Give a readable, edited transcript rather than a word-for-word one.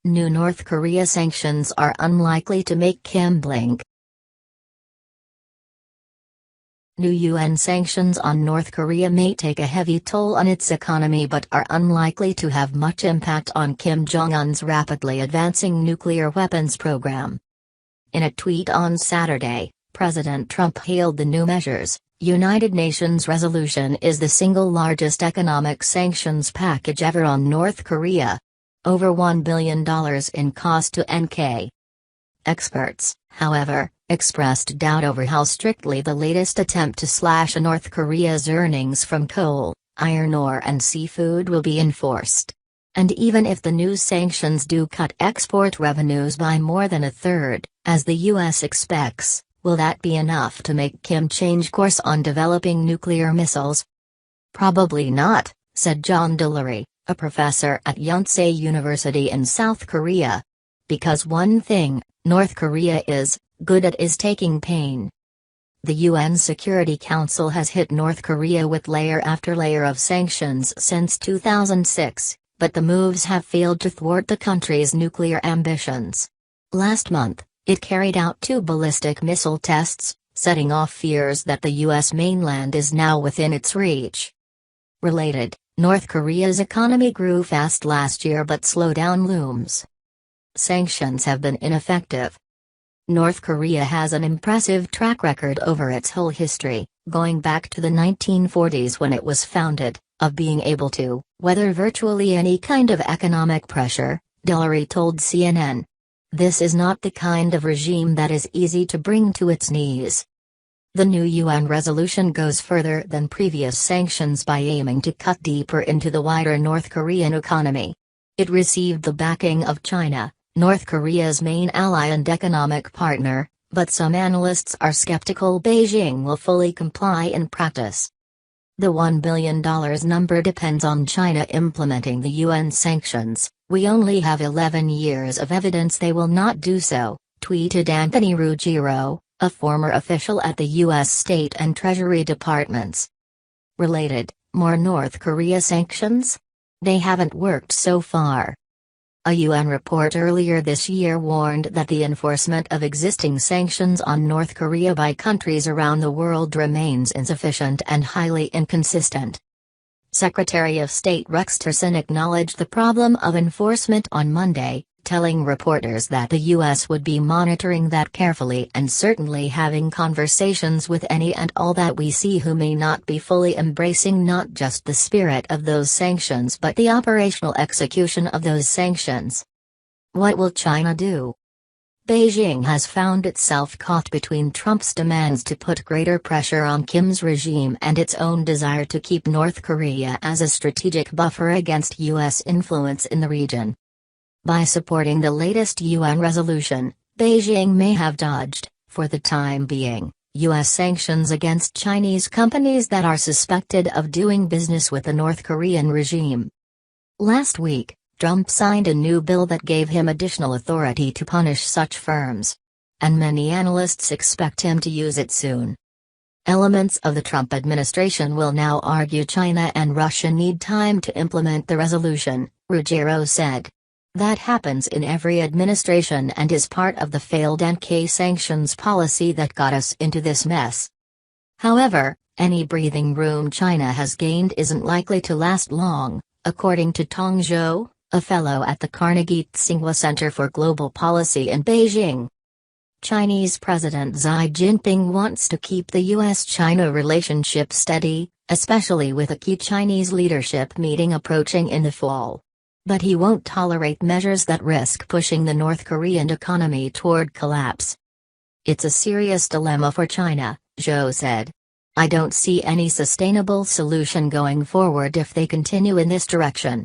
New North Korea sanctions are unlikely to make Kim blink. New UN sanctions on North Korea may take a heavy toll on its economy but are unlikely to have much impact on Kim Jong-un's rapidly advancing nuclear weapons program. In a tweet on Saturday, President Trump hailed the new measures. United Nations resolution is the single largest economic sanctions package ever on North Korea. Over $1 billion in cost to NK. Experts, however, expressed doubt over how strictly the latest attempt to slash North Korea's earnings from coal, iron ore and seafood will be enforced. And even if the new sanctions do cut export revenues by more than a third, as the U.S. expects, will that be enough to make Kim change course on developing nuclear missiles? Probably not, said John Delury, a professor at Yonsei University in South Korea. Because one thing, North Korea is good at is taking pain. The UN Security Council has hit North Korea with layer after layer of sanctions since 2006, but the moves have failed to thwart the country's nuclear ambitions. Last month, it carried out 2 ballistic missile tests, setting off fears that the U.S. mainland is now within its reach. Related, North Korea's economy grew fast last year but slowdown looms. Sanctions have been ineffective. North Korea has an impressive track record over its whole history, going back to the 1940s when it was founded, of being able to weather virtually any kind of economic pressure, Delury told CNN. This is not the kind of regime that is easy to bring to its knees. The new UN resolution goes further than previous sanctions by aiming to cut deeper into the wider North Korean economy. It received the backing of China, North Korea's main ally and economic partner, but some analysts are skeptical Beijing will fully comply in practice. The $1 billion number depends on China implementing the UN sanctions. We only have 11 years of evidence they will not do so, tweeted Anthony Ruggiero, a former official at the U.S. State and Treasury Departments. Related, more North Korea sanctions? They haven't worked so far. A UN report earlier this year warned that the enforcement of existing sanctions on North Korea by countries around the world remains insufficient and highly inconsistent. Secretary of State Rex Tillerson acknowledged the problem of enforcement on Monday, telling reporters that the U.S. would be monitoring that carefully and certainly having conversations with any and all that we see who may not be fully embracing not just the spirit of those sanctions but the operational execution of those sanctions. What will China do? Beijing has found itself caught between Trump's demands to put greater pressure on Kim's regime and its own desire to keep North Korea as a strategic buffer against U.S. influence in the region. By supporting the latest UN resolution, Beijing may have dodged, for the time being, U.S. sanctions against Chinese companies that are suspected of doing business with the North Korean regime. Last week, Trump signed a new bill that gave him additional authority to punish such firms. And many analysts expect him to use it soon. Elements of the Trump administration will now argue China and Russia need time to implement the resolution, Ruggiero said. That happens in every administration and is part of the failed NK sanctions policy that got us into this mess. However, any breathing room China has gained isn't likely to last long, according to Tong Zhou, a fellow at the Carnegie Tsinghua Center for Global Policy in Beijing. Chinese President Xi Jinping wants to keep the U.S.-China relationship steady, especially with a key Chinese leadership meeting approaching in the fall. But he won't tolerate measures that risk pushing the North Korean economy toward collapse. It's a serious dilemma for China, Zhou said. I don't see any sustainable solution going forward if they continue in this direction.